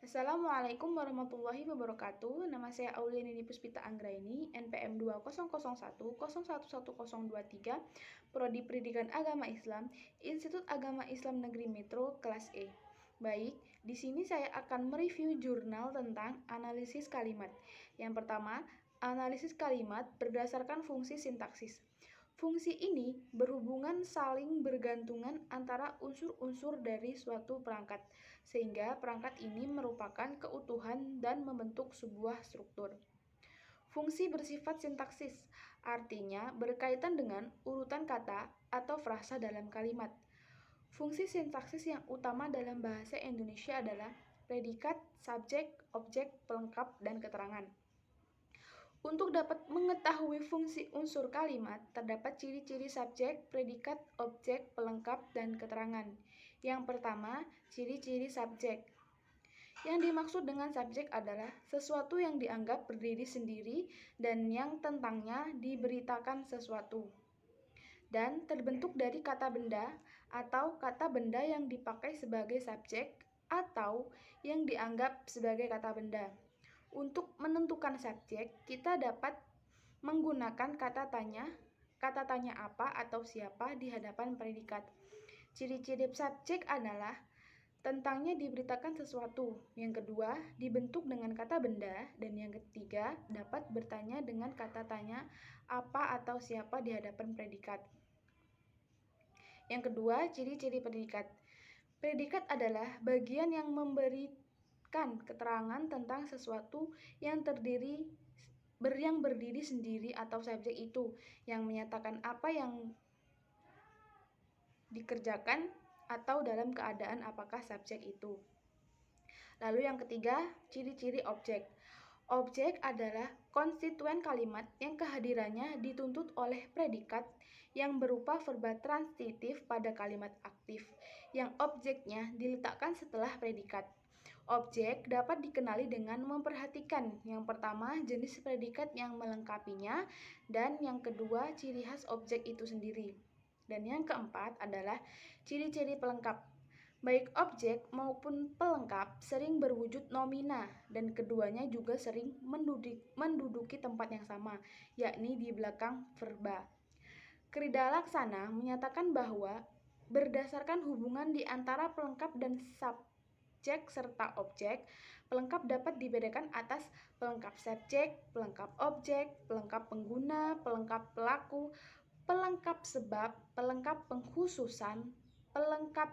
Assalamualaikum warahmatullahi wabarakatuh. Nama saya Auliani Puspita Anggraini, NPM 2001011023, Prodi Pendidikan Agama Islam, Institut Agama Islam Negeri Metro, kelas E. Baik, di sini saya akan mereview jurnal tentang analisis kalimat. Yang pertama, analisis kalimat berdasarkan fungsi sintaksis. Fungsi ini berhubungan saling bergantungan antara unsur-unsur dari suatu perangkat, sehingga perangkat ini merupakan keutuhan dan membentuk sebuah struktur. Fungsi bersifat sintaksis, artinya berkaitan dengan urutan kata atau frasa dalam kalimat. Fungsi sintaksis yang utama dalam bahasa Indonesia adalah predikat, subjek, objek, pelengkap, dan keterangan. Untuk dapat mengetahui fungsi unsur kalimat, terdapat ciri-ciri subjek, predikat, objek, pelengkap, dan keterangan. Yang pertama, ciri-ciri subjek. Yang dimaksud dengan subjek adalah sesuatu yang dianggap berdiri sendiri dan yang tentangnya diberitakan sesuatu. Dan terbentuk dari kata benda atau kata benda yang dipakai sebagai subjek atau yang dianggap sebagai kata benda. Untuk menentukan subjek, kita dapat menggunakan kata tanya apa atau siapa di hadapan predikat. Ciri-ciri subjek adalah tentangnya diberitakan sesuatu. Yang kedua, dibentuk dengan kata benda. Dan yang ketiga, dapat bertanya dengan kata tanya apa atau siapa di hadapan predikat. Yang kedua, ciri-ciri predikat. Predikat adalah bagian yang memberikan keterangan tentang sesuatu yang berdiri sendiri atau subjek itu, yang menyatakan apa yang dikerjakan atau dalam keadaan apakah subjek itu. Lalu yang ketiga, ciri-ciri objek. Objek adalah konstituen kalimat yang kehadirannya dituntut oleh predikat yang berupa verba transitif pada kalimat aktif, yang objeknya diletakkan setelah predikat. Objek dapat dikenali dengan memperhatikan yang pertama jenis predikat yang melengkapinya, dan yang kedua ciri khas objek itu sendiri. Dan yang keempat adalah ciri-ciri pelengkap. Baik objek maupun pelengkap sering berwujud nomina, dan keduanya juga sering menduduki tempat yang sama, yakni di belakang verba. Krida Laksana menyatakan bahwa berdasarkan hubungan di antara pelengkap dan subjek serta objek, pelengkap dapat dibedakan atas pelengkap subjek, pelengkap objek, pelengkap pengguna, pelengkap pelaku, pelengkap sebab, pelengkap pengkhususan, pelengkap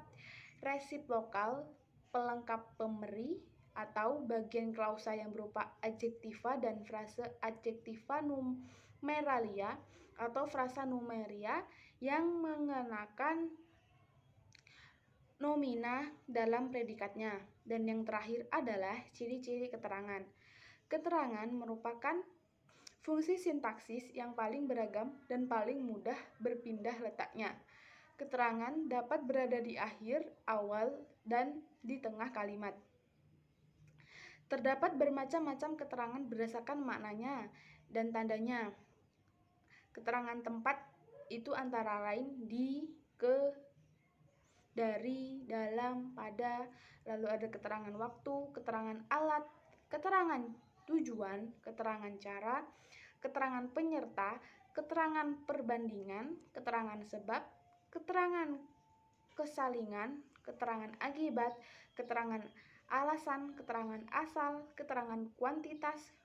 resiprokal, pelengkap pemberi, atau bagian klausa yang berupa adjektiva dan frase adjektiva numeralia atau frasa numeria yang mengenakan nomina dalam predikatnya. Dan yang terakhir adalah ciri-ciri keterangan. Keterangan merupakan fungsi sintaksis yang paling beragam dan paling mudah berpindah letaknya. Keterangan dapat berada di akhir, awal, dan di tengah kalimat. Terdapat bermacam-macam keterangan berdasarkan maknanya dan tandanya. Keterangan tempat itu antara lain di, ke, dari, dalam, pada, lalu ada keterangan waktu, keterangan alat, keterangan tujuan, keterangan cara, keterangan penyerta, keterangan perbandingan, keterangan sebab, keterangan kesalingan, keterangan akibat, keterangan alasan, keterangan asal, keterangan kuantitas,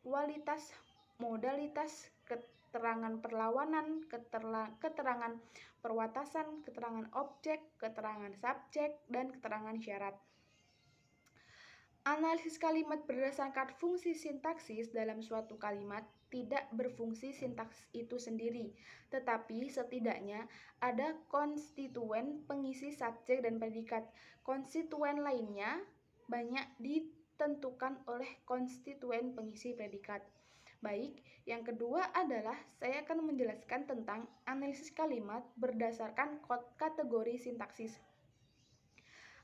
kualitas, modalitas, keterangan perlawanan, keterangan perwatasan, keterangan objek, keterangan subjek, dan keterangan syarat. Analisis kalimat berdasarkan fungsi sintaksis dalam suatu kalimat tidak berfungsi sintaks itu sendiri, tetapi setidaknya ada konstituen pengisi subjek dan predikat. Konstituen lainnya banyak ditentukan oleh konstituen pengisi predikat. Baik, yang kedua adalah saya akan menjelaskan tentang analisis kalimat berdasarkan kategori sintaksis.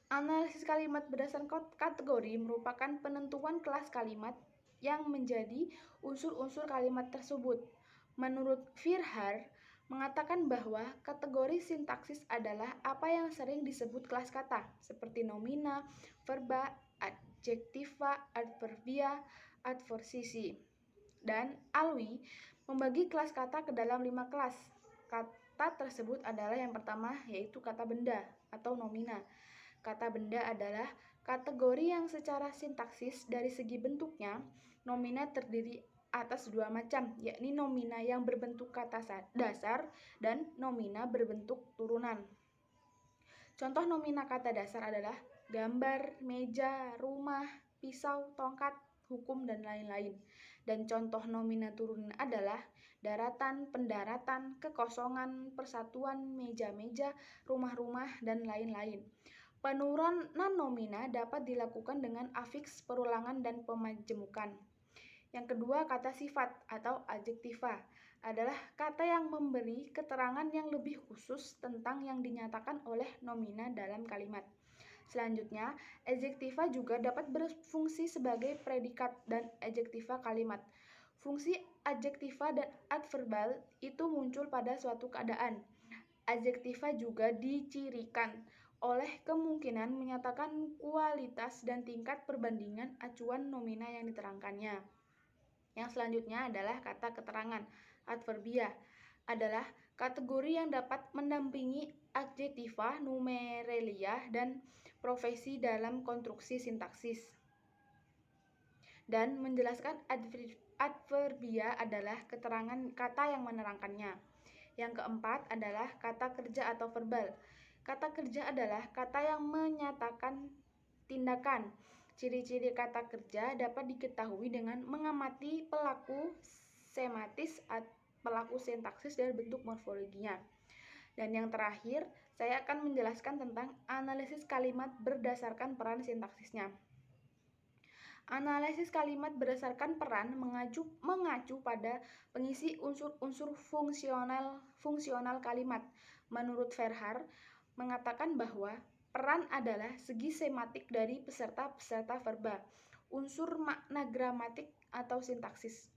Analisis kalimat berdasarkan kategori merupakan penentuan kelas kalimat yang menjadi unsur-unsur kalimat tersebut. Menurut Firhar, mengatakan bahwa kategori sintaksis adalah apa yang sering disebut kelas kata, seperti nomina, verba, adjektiva, adverbia, adversisi. Dan Alwi membagi kelas kata ke dalam 5 kelas. Kata tersebut adalah yang pertama yaitu kata benda atau nomina. Kata benda adalah kategori yang secara sintaksis dari segi bentuknya, nomina terdiri atas 2 macam, yakni nomina yang berbentuk kata dasar dan nomina berbentuk turunan. Contoh nomina kata dasar adalah gambar, meja, rumah, pisau, tongkat, hukum, dan lain-lain. Dan contoh nomina turunan adalah daratan, pendaratan, kekosongan, persatuan, meja-meja, rumah-rumah, dan lain-lain. Penurunan nomina dapat dilakukan dengan afiks, perulangan, dan pemajemukan. Yang kedua, kata sifat atau adjektiva adalah kata yang memberi keterangan yang lebih khusus tentang yang dinyatakan oleh nomina dalam kalimat. Selanjutnya, adjektiva juga dapat berfungsi sebagai predikat dan adjektiva kalimat. Fungsi adjektiva dan adverbal itu muncul pada suatu keadaan. Adjektiva juga dicirikan oleh kemungkinan menyatakan kualitas dan tingkat perbandingan acuan nomina yang diterangkannya. Yang selanjutnya adalah kata keterangan. Adverbia adalah kategori yang dapat mendampingi adjektiva, numerelia, dan profesi dalam konstruksi sintaksis. Dan menjelaskan adverbia adalah keterangan kata yang menerangkannya. Yang keempat adalah kata kerja atau verbal. Kata kerja adalah kata yang menyatakan tindakan. Ciri-ciri kata kerja dapat diketahui dengan mengamati pelaku sematis, pelaku sintaksis, dan bentuk morfologinya. Dan yang terakhir, saya akan menjelaskan tentang analisis kalimat berdasarkan peran sintaksisnya. Analisis kalimat berdasarkan peran mengacu pada pengisi unsur-unsur fungsional kalimat. Menurut Verhaar, mengatakan bahwa peran adalah segi sematik dari peserta-peserta verba, unsur makna gramatik atau sintaksis.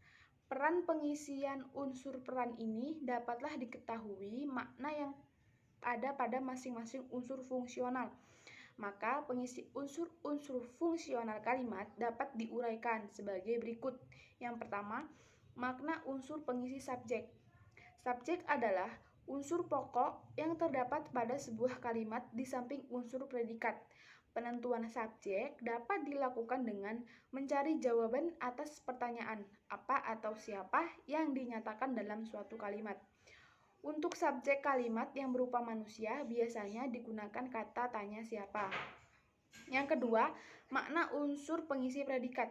Peran pengisian unsur peran ini dapatlah diketahui makna yang ada pada masing-masing unsur fungsional. Maka pengisi unsur-unsur fungsional kalimat dapat diuraikan sebagai berikut. Yang pertama, makna unsur pengisi subjek. Subjek adalah unsur pokok yang terdapat pada sebuah kalimat di samping unsur predikat. Penentuan subjek dapat dilakukan dengan mencari jawaban atas pertanyaan apa atau siapa yang dinyatakan dalam suatu kalimat. Untuk subjek kalimat yang berupa manusia biasanya digunakan kata tanya siapa. Yang kedua, makna unsur pengisi predikat.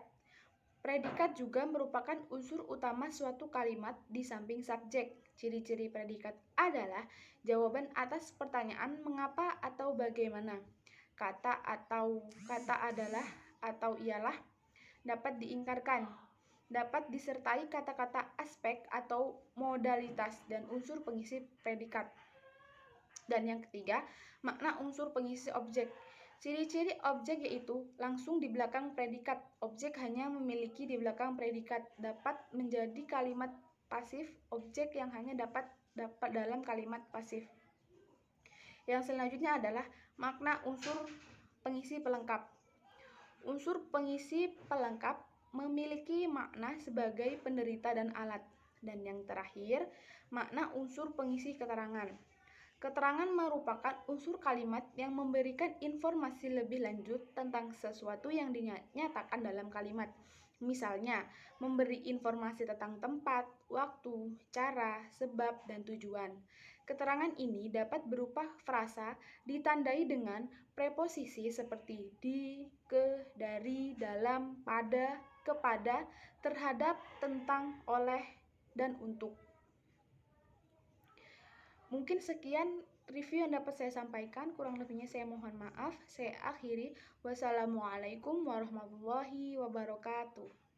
Predikat juga merupakan unsur utama suatu kalimat di samping subjek. Ciri-ciri predikat adalah jawaban atas pertanyaan mengapa atau bagaimana. Kata atau kata adalah atau ialah dapat diingkarkan. Dapat disertai kata-kata aspek atau modalitas dan unsur pengisi predikat. Dan yang ketiga, makna unsur pengisi objek. Ciri-ciri objek yaitu langsung di belakang predikat. Objek hanya memiliki di belakang predikat. Dapat menjadi kalimat pasif, objek yang hanya dapat dalam kalimat pasif. Yang selanjutnya adalah makna unsur pengisi pelengkap. Unsur pengisi pelengkap memiliki makna sebagai penderita dan alat. Dan yang terakhir, makna unsur pengisi keterangan. Keterangan merupakan unsur kalimat yang memberikan informasi lebih lanjut tentang sesuatu yang dinyatakan dalam kalimat. Misalnya, memberi informasi tentang tempat, waktu, cara, sebab, dan tujuan. Keterangan ini dapat berupa frasa ditandai dengan preposisi seperti di, ke, dari, dalam, pada, kepada, terhadap, tentang, oleh, dan untuk. Mungkin sekian review yang dapat saya sampaikan, kurang lebihnya saya mohon maaf. Saya akhiri. Wassalamualaikum warahmatullahi wabarakatuh.